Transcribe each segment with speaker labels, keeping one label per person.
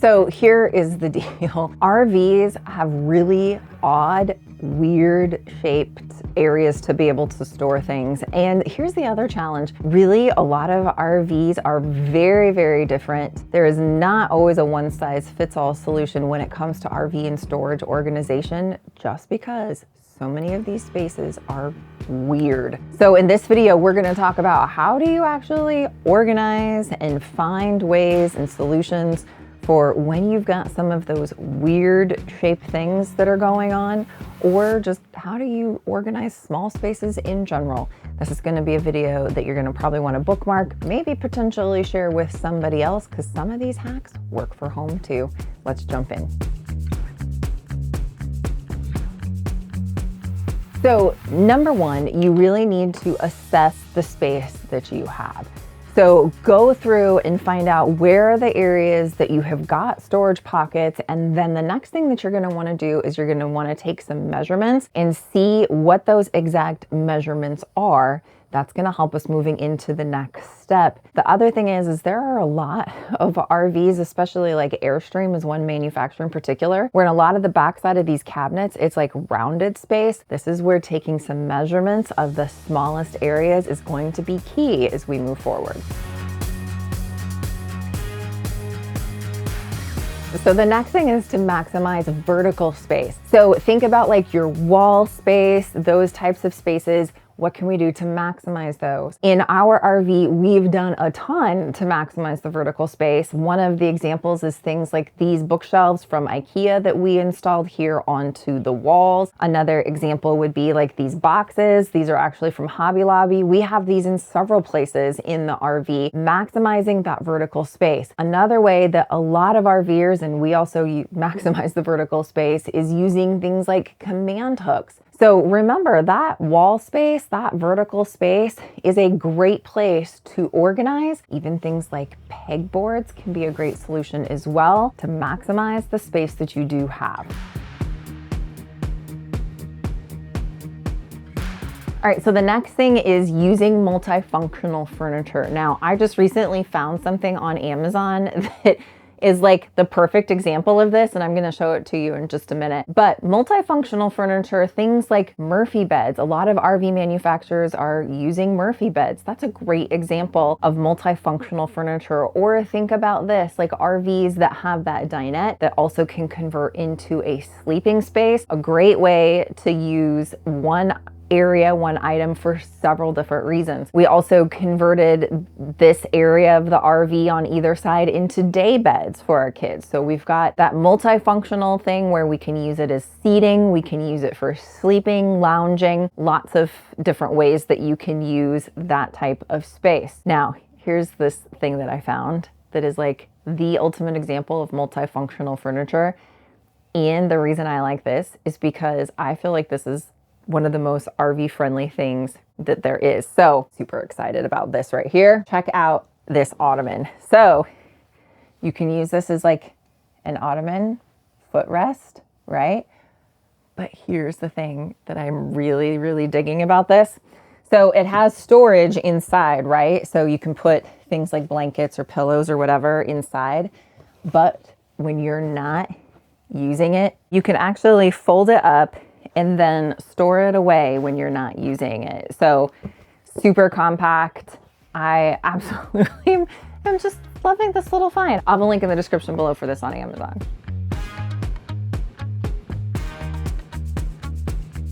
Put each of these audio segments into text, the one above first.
Speaker 1: So here is the deal. RVs have really odd, weird shaped areas to be able to store things. And here's the other challenge. Really, a lot of RVs are very, very different. There is not always a one size fits all solution when it comes to RV and storage organization, just because so many of these spaces are weird. So in this video, we're going to talk about how do you actually organize and find ways and solutions for when you've got some of those weird shaped things that are going on, or just how do you organize small spaces in general. This is going to be a video that you're going to probably want to bookmark, maybe potentially share with somebody else, because some of these hacks work for home too. Let's jump in. So number one, you really need to assess the space that you have. So go through and find out where are the areas that you have got storage pockets. And then the next thing that you're going to want to do is you're going to want to take some measurements and see what those exact measurements are. That's going to help us moving into the next step. The other thing is there are a lot of RVs, especially like Airstream is one manufacturer in particular, where in a lot of the backside of these cabinets, it's like rounded space. This is where taking some measurements of the smallest areas is going to be key as we move forward. So the next thing is to maximize vertical space. So think about like your wall space, those types of spaces. What can we do to maximize those? In our RV, we've done a ton to maximize the vertical space. One of the examples is things like these bookshelves from IKEA that we installed here onto the walls. Another example would be like these boxes. These are actually from Hobby Lobby. We have these in several places in the RV, maximizing that vertical space. Another way that a lot of RVers, and we also maximize the vertical space, is using things like command hooks. So remember that wall space, that vertical space is a great place to organize. Even things like pegboards can be a great solution as well to maximize the space that you do have. All right, so the next thing is using multifunctional furniture. Now, I just recently found something on Amazon that is like the perfect example of this, and I'm going to show it to you in just a minute. But multifunctional furniture, things like Murphy beds, a lot of RV manufacturers are using Murphy beds. That's a great example of multifunctional furniture. Or think about this, like RVs that have that dinette that also can convert into a sleeping space. A great way to use one item for several different reasons. We also converted this area of the RV on either side into day beds for our kids. So we've got that multifunctional thing where we can use it as seating, we can use it for sleeping, lounging, lots of different ways that you can use that type of space. Now, here's this thing that I found that is like the ultimate example of multifunctional furniture. And the reason I like this is because I feel like this is one of the most RV friendly things that there is. So super excited about this right here. Check out this ottoman. So you can use this as like an ottoman footrest, right? But here's the thing that I'm really, really digging about this. So it has storage inside, right? So you can put things like blankets or pillows or whatever inside. But when you're not using it, you can actually fold it up and then store it away when you're not using it. So super compact. I absolutely am just loving this little find. I'll have a link in the description below for this on Amazon.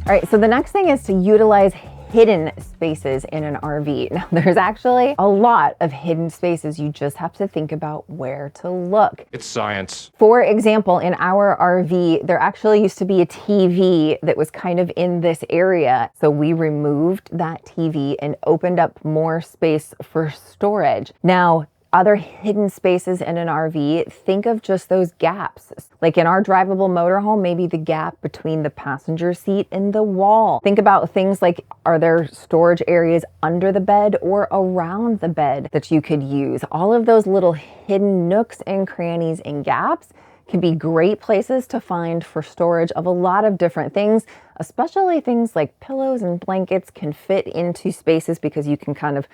Speaker 1: All right, so the next thing is to utilize hidden spaces in an RV. Now, there's actually a lot of hidden spaces. You just have to think about where to look.
Speaker 2: It's science.
Speaker 1: For example, in our RV, there actually used to be a TV that was kind of in this area. So we removed that TV and opened up more space for storage. Now, other hidden spaces in an RV, think of just those gaps. Like in our drivable motorhome, maybe the gap between the passenger seat and the wall. Think about things like, are there storage areas under the bed or around the bed that you could use? All of those little hidden nooks and crannies and gaps can be great places to find for storage of a lot of different things, especially things like pillows and blankets can fit into spaces because you can kind of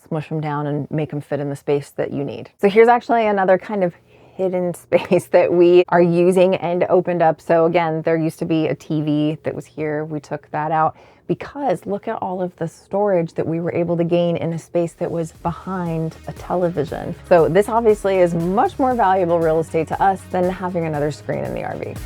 Speaker 1: smush them down and make them fit in the space that you need. So here's actually another kind of hidden space that we are using and opened up. So again, there used to be a TV that was here. We took that out because look at all of the storage that we were able to gain in a space that was behind a television. So this obviously is much more valuable real estate to us than having another screen in the RV.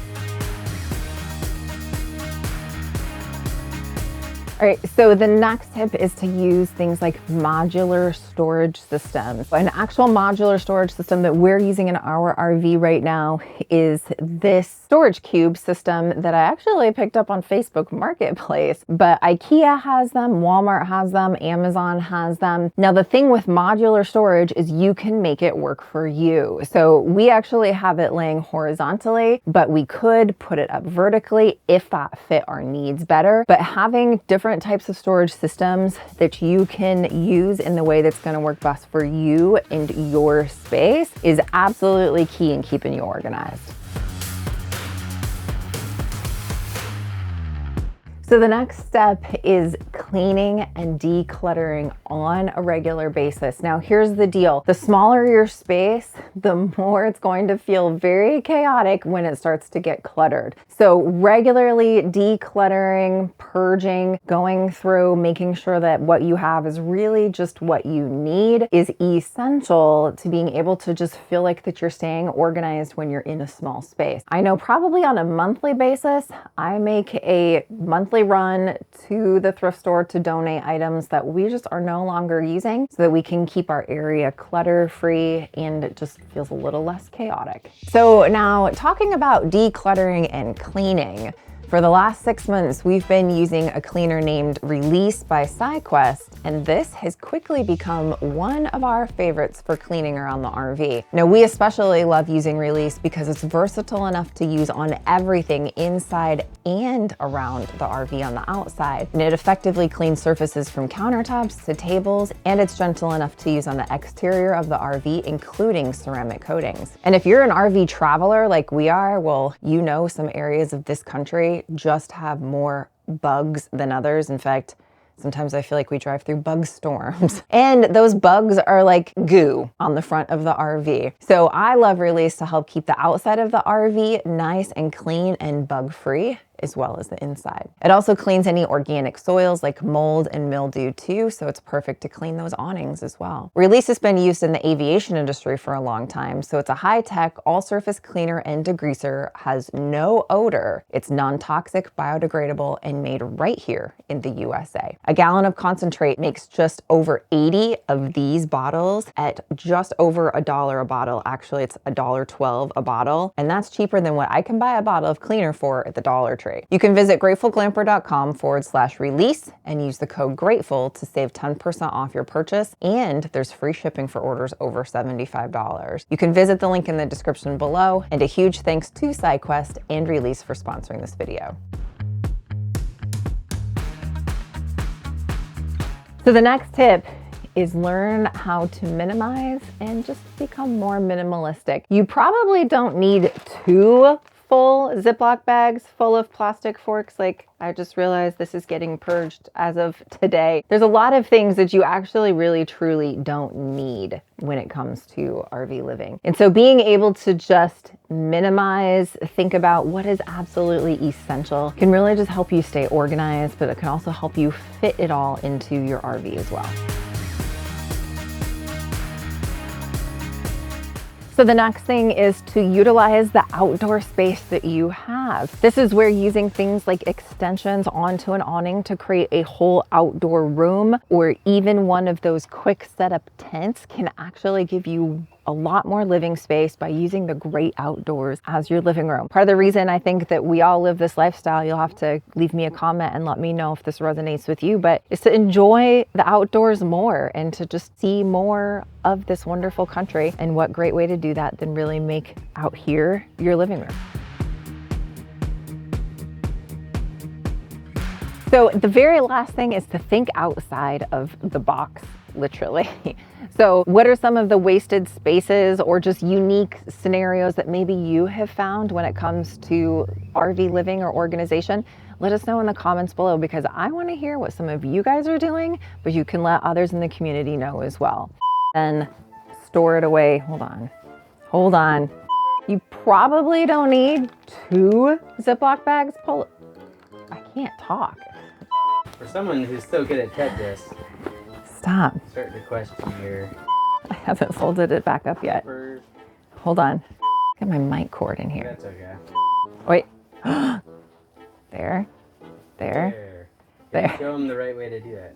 Speaker 1: All right, so the next tip is to use things like modular storage systems. An actual modular storage system that we're using in our RV right now is this storage cube system that I actually picked up on Facebook Marketplace, but IKEA has them, Walmart has them, Amazon has them. Now the thing with modular storage is you can make it work for you. So we actually have it laying horizontally, but we could put it up vertically if that fit our needs better. But having different types of storage systems that you can use in the way that's going to work best for you and your space is absolutely key in keeping you organized. So the next step is cleaning and decluttering on a regular basis. Now here's the deal. The smaller your space, the more it's going to feel very chaotic when it starts to get cluttered. So regularly decluttering, purging, going through, making sure that what you have is really just what you need is essential to being able to just feel like that you're staying organized when you're in a small space. I know probably on a monthly basis, I make a monthly run to the thrift store to donate items that we just are no longer using so that we can keep our area clutter free and it just feels a little less chaotic. So now talking about decluttering and cleaning. For the last 6 months, we've been using a cleaner named Release by SideQuest, and this has quickly become one of our favorites for cleaning around the RV. Now, we especially love using Release because it's versatile enough to use on everything inside and around the RV on the outside. And it effectively cleans surfaces from countertops to tables, and it's gentle enough to use on the exterior of the RV, including ceramic coatings. And if you're an RV traveler like we are, well, you know some areas of this country just have more bugs than others. In fact, sometimes I feel like we drive through bug storms and those bugs are like goo on the front of the RV. So I love Release to help keep the outside of the RV nice and clean and bug free, as well as the inside. It also cleans any organic soils like mold and mildew too, so it's perfect to clean those awnings as well. Release has been used in the aviation industry for a long time, so it's a high-tech, all-surface cleaner and degreaser, has no odor, it's non-toxic, biodegradable, and made right here in the USA. A gallon of concentrate makes just over 80 of these bottles at just over $1 a bottle. Actually, it's $1.12 a bottle, and that's cheaper than what I can buy a bottle of cleaner for at the Dollar Tree. You can visit gratefulglamper.com/release and use the code GRATEFUL to save 10% off your purchase, and there's free shipping for orders over $75. You can visit the link in the description below, and a huge thanks to SideQuest and Release for sponsoring this video. So the next tip is learn how to minimize and just become more minimalistic. You probably don't need two full Ziploc bags full of plastic forks. Like, I just realized this is getting purged as of today. There's a lot of things that you actually really truly don't need when it comes to RV living. And so being able to just minimize, think about what is absolutely essential can really just help you stay organized, but it can also help you fit it all into your RV as well. So the next thing is to utilize the outdoor space that you have. This is where using things like extensions onto an awning to create a whole outdoor room, or even one of those quick setup tents, can actually give you a lot more living space by using the great outdoors as your living room. Part of the reason I think that we all live this lifestyle, you'll have to leave me a comment and let me know if this resonates with you, but is to enjoy the outdoors more and to just see more of this wonderful country. And what great way to do that than really make out here your living room. So the very last thing is to think outside of the box, literally. So what are some of the wasted spaces or just unique scenarios that maybe you have found when it comes to RV living or organization? Let us know in the comments below, because I want to hear what some of you guys are doing, but you can let others in the community know as well. Then store it away. Hold on. You probably don't need 2 Ziploc bags. I can't talk.
Speaker 2: For someone who's so good at Tetris,
Speaker 1: Stop.
Speaker 2: starting to question your...
Speaker 1: I haven't folded it back up yet.
Speaker 2: Paper.
Speaker 1: Hold on. Get my mic cord in here.
Speaker 2: That's okay.
Speaker 1: Wait. There. There. There.
Speaker 2: Show them the right way to do that.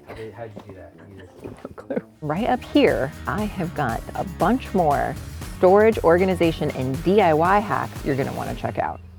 Speaker 2: How'd you do that?
Speaker 1: No clue. Right up here, I have got a bunch more storage, organization, and DIY hacks you're going to want to check out.